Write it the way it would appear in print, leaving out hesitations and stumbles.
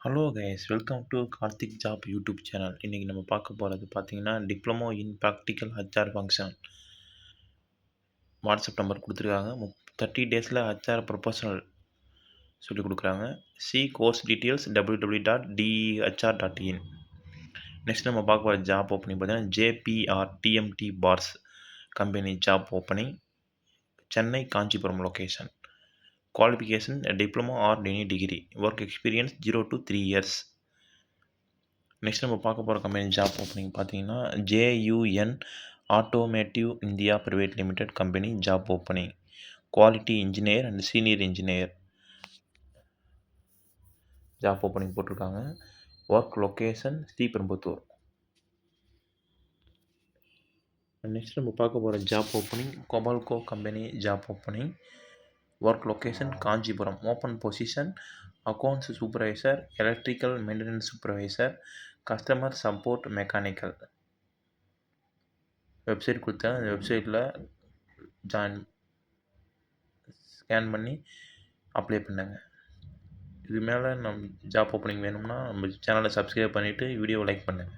Hello guys, welcome to Karthik job YouTube channel. இன்றைக்கி நம்ம பார்க்க போகிறது பார்த்தீங்கன்னா, diploma in practical HR function WhatsApp number கொடுத்துருக்காங்க. 30 டேஸில் ஹச்ஆர் ப்ரொஃபஷனல் சொல்லிக் கொடுக்குறாங்க. Course details www.dehr.in. நெக்ஸ்ட் நம்ம பார்க்க போகிற ஜாப் ஓப்பனிங் பார்த்தீங்கன்னா, JPR TMT bars company job opening, Chennai Kanchipuram location. Qualification diploma or any degree. Work experience 0 to 3 years. Next நம்ம பார்க்க போகிற கம்பெனி ஜாப் ஓப்பனிங் பார்த்தீங்கன்னா, JUN automotive India private limited company job opening, quality engineer and senior engineer job opening போட்டிருக்காங்க. Work location Sriperumbudur. Next நம்ம பார்க்க போகிற job opening Kobelco company job opening, work location Kanchipuram. Open position accounts supervisor, electrical maintenance supervisor, customer support mechanical. Website கொடுத்தேன், அந்த வெப்சைட்டில் scan பண்ணி apply பண்ணுங்க. இது மேலே நம்ம ஜாப் ஓப்பனிங் வேணும்னா நம்ம சேனலை சப்ஸ்கிரைப் பண்ணிவிட்டு வீடியோவை லைக் பண்ணுங்கள்.